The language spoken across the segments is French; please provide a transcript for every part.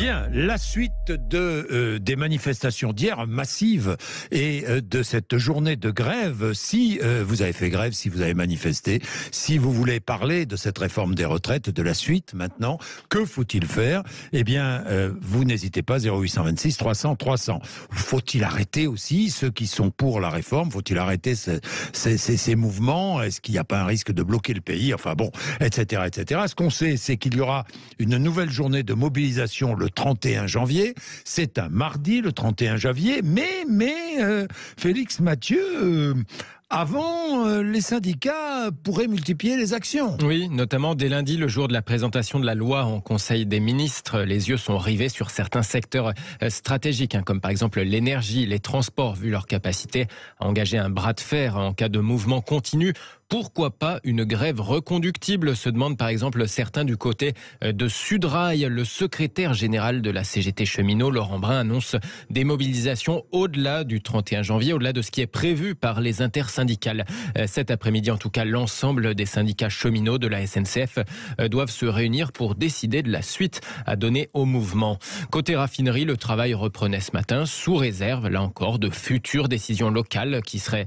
Bien, la suite des manifestations d'hier massives et de cette journée de grève. Si vous avez fait grève, si vous avez manifesté, si vous voulez parler de cette réforme des retraites, de la suite maintenant, que faut-il faire? Eh bien, vous n'hésitez pas, 0826 300 300. Faut-il arrêter aussi ceux qui sont pour la réforme? Faut-il arrêter ces mouvements? Est-ce qu'il n'y a pas un risque de bloquer le pays? Enfin bon, etc., etc. Ce qu'on sait, c'est qu'il y aura une nouvelle journée de mobilisation le 31 janvier. C'est un mardi, le 31 janvier. Mais Félix Mathieu, avant, les syndicats pourraient multiplier les actions. Oui, notamment dès lundi, le jour de la présentation de la loi en Conseil des ministres. Les yeux sont rivés sur certains secteurs stratégiques, comme par exemple l'énergie, les transports, vu leur capacité à engager un bras de fer en cas de mouvement continu. Pourquoi pas une grève reconductible, se demandent par exemple certains du côté de Sudrail. Le secrétaire général de la CGT cheminot, Laurent Brun, annonce des mobilisations au-delà du 31 janvier, au-delà de ce qui est prévu par les intersyndicales. Cet après-midi, en tout cas, l'ensemble des syndicats cheminots de la SNCF doivent se réunir pour décider de la suite à donner au mouvement. Côté raffinerie, le travail reprenait ce matin, sous réserve, là encore, de futures décisions locales qui seraient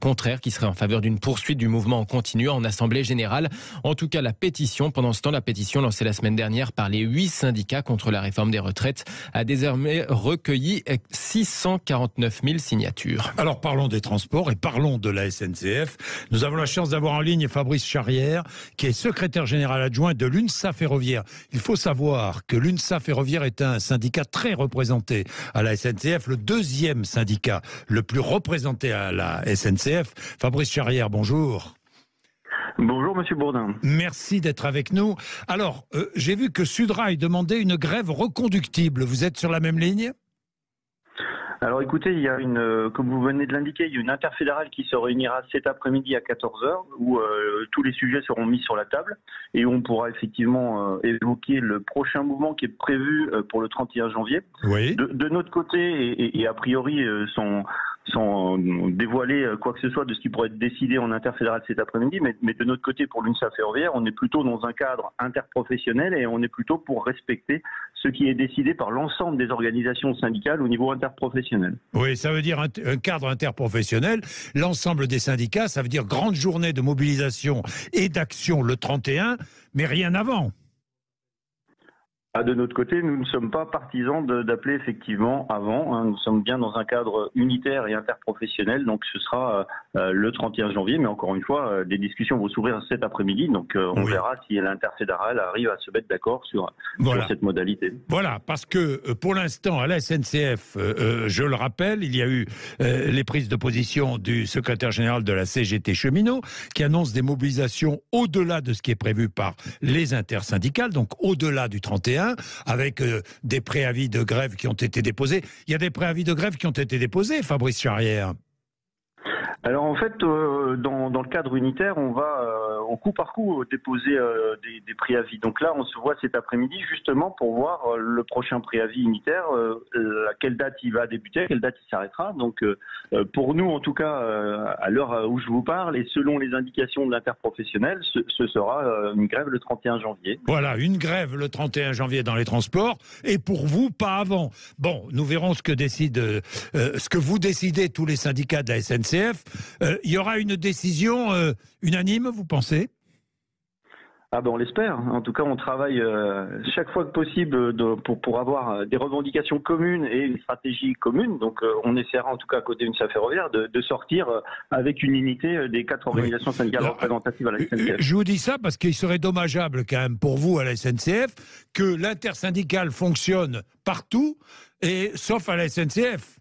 contraires, qui seraient en faveur d'une poursuite du mouvement en continu en assemblée générale. En tout cas, pendant ce temps, la pétition lancée la semaine dernière par les 8 syndicats contre la réforme des retraites a désormais recueilli 649 000 signatures. Alors parlons des transports et parlons de la SNCF. Nous avons la chance d'avoir en ligne Fabrice Charrière, qui est secrétaire général adjoint de l'UNSA Ferroviaire. Il faut savoir que l'UNSA Ferroviaire est un syndicat très représenté à la SNCF, le deuxième syndicat le plus représenté à la SNCF. Fabrice Charrière, bonjour. Bonjour Monsieur Bourdin. Merci d'être avec nous. Alors, j'ai vu que Sudrail demandait une grève reconductible. Vous êtes sur la même ligne ? Alors écoutez, il y a comme vous venez de l'indiquer, il y a une interfédérale qui se réunira cet après-midi à 14h où tous les sujets seront mis sur la table et où on pourra effectivement évoquer le prochain mouvement qui est prévu pour le 31 janvier. Oui. De notre côté, et a priori sans dévoiler quoi que ce soit de ce qui pourrait être décidé en interfédéral cet après-midi, mais de notre côté pour l'UNSA Ferroviaire, on est plutôt dans un cadre interprofessionnel et on est plutôt pour respecter ce qui est décidé par l'ensemble des organisations syndicales au niveau interprofessionnel. Oui, ça veut dire un cadre interprofessionnel. L'ensemble des syndicats, ça veut dire grande journée de mobilisation et d'action le 31, mais rien avant. De notre côté, nous ne sommes pas partisans d'appeler effectivement avant. Nous sommes bien dans un cadre unitaire et interprofessionnel, donc ce sera le 31 janvier. Mais encore une fois, des discussions vont s'ouvrir cet après-midi, donc on verra si l'interfédérale arrive à se mettre d'accord sur cette modalité. Voilà, parce que pour l'instant, à la SNCF, je le rappelle, il y a eu les prises de position du secrétaire général de la CGT cheminot, qui annonce des mobilisations au-delà de ce qui est prévu par les intersyndicales, donc au-delà du 31, avec des préavis de grève qui ont été déposés. Il y a des préavis de grève qui ont été déposés, Fabrice Charrière. Alors en fait, dans le cadre unitaire, on va au coup par coup déposer des préavis. Donc là, on se voit cet après-midi justement pour voir le prochain préavis unitaire, à quelle date il va débuter, à quelle date il s'arrêtera. Donc pour nous, en tout cas, à l'heure où je vous parle, et selon les indications de l'interprofessionnel, ce sera une grève le 31 janvier. Voilà, une grève le 31 janvier dans les transports, et pour vous, pas avant. Bon, nous verrons ce que vous décidez, tous les syndicats de la SNCF. Il y aura une décision unanime, vous pensez ? On l'espère. En tout cas, on travaille chaque fois que possible pour avoir des revendications communes et une stratégie commune. Donc, on essaiera, en tout cas, à côté d'UNSA Ferroviaire, de sortir avec une unité des 4 organisations syndicales représentatives à la SNCF. Je vous dis ça parce qu'il serait dommageable, quand même, pour vous, à la SNCF, que l'intersyndicale fonctionne partout, sauf à la SNCF.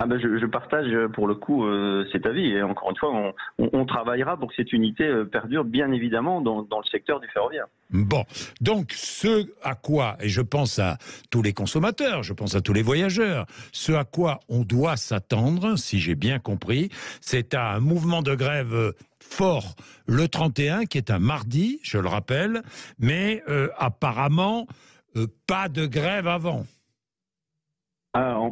Je partage pour le coup cet avis et encore une fois on travaillera pour que cette unité perdure bien évidemment dans le secteur du ferroviaire. Bon, donc ce à quoi, et je pense à tous les consommateurs, je pense à tous les voyageurs, ce à quoi on doit s'attendre, si j'ai bien compris, c'est à un mouvement de grève fort le 31 qui est un mardi, je le rappelle, mais apparemment pas de grève avant.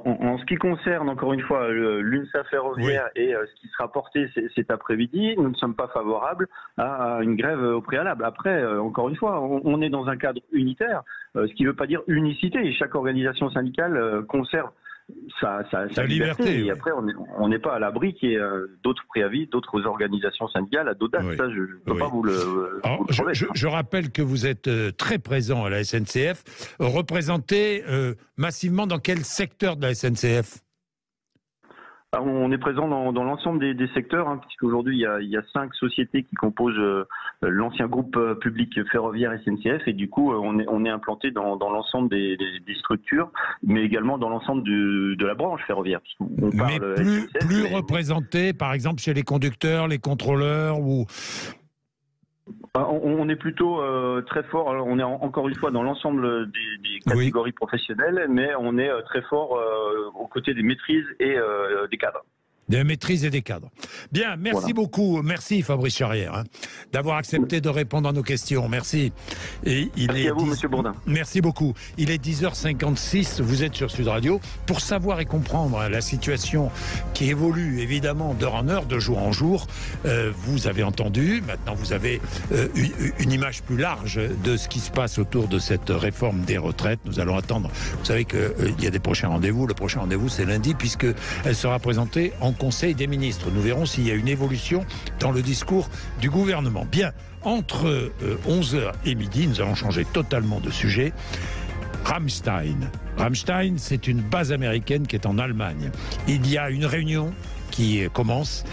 En ce qui concerne, encore une fois, l'UNSA ferroviaire et ce qui sera porté cet après-midi, nous ne sommes pas favorables à une grève au préalable. Après, encore une fois, on est dans un cadre unitaire, ce qui ne veut pas dire unicité. Chaque organisation syndicale conserve sa liberté. Et après, on n'est pas à l'abri qu'il y ait d'autres préavis, d'autres organisations syndicales à d'autres dates. Ça, je ne peux pas vous le promettre. Je rappelle que vous êtes très présent à la SNCF. Représenté massivement dans quel secteur de la SNCF ? On est présent dans l'ensemble des secteurs, puisqu'aujourd'hui il y a 5 sociétés qui composent l'ancien groupe public ferroviaire SNCF, et du coup on est implanté dans l'ensemble des structures, mais également dans l'ensemble de la branche ferroviaire. Mais plus représenté, par exemple chez les conducteurs, les contrôleurs ou... On est plutôt très fort, alors on est encore une fois dans l'ensemble des catégories professionnelles, mais on est très fort aux côtés des maîtrises et des cadres. Des maîtrises et des cadres. Bien, merci beaucoup. Merci Fabrice Charrière d'avoir accepté de répondre à nos questions. Merci. Et merci à vous, Monsieur Bourdin. Merci beaucoup. Il est 10h56, vous êtes sur Sud Radio. Pour savoir et comprendre la situation qui évolue évidemment d'heure en heure, de jour en jour, vous avez entendu, maintenant vous avez une image plus large de ce qui se passe autour de cette réforme des retraites. Nous allons attendre. Vous savez qu'il y a des prochains rendez-vous. Le prochain rendez-vous, c'est lundi, puisqu'elle sera présentée en Conseil des ministres. Nous verrons s'il y a une évolution dans le discours du gouvernement. Bien, entre 11h et midi, nous allons changer totalement de sujet. Ramstein. Ramstein, c'est une base américaine qui est en Allemagne. Il y a une réunion qui commence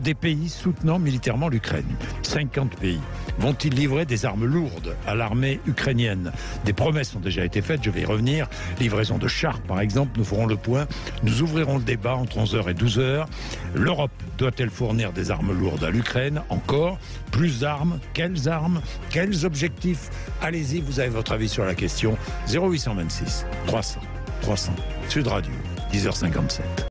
des pays soutenant militairement l'Ukraine. 50 pays. Vont-ils livrer des armes lourdes à l'armée ukrainienne ? Des promesses ont déjà été faites, je vais y revenir. Livraison de chars, par exemple, nous ferons le point. Nous ouvrirons le débat entre 11h et 12h. L'Europe doit-elle fournir des armes lourdes à l'Ukraine ? Encore ? Plus d'armes ? Quelles armes ? Quels objectifs ? Allez-y, vous avez votre avis sur la question. 0826 300 300. Sud Radio, 10h57.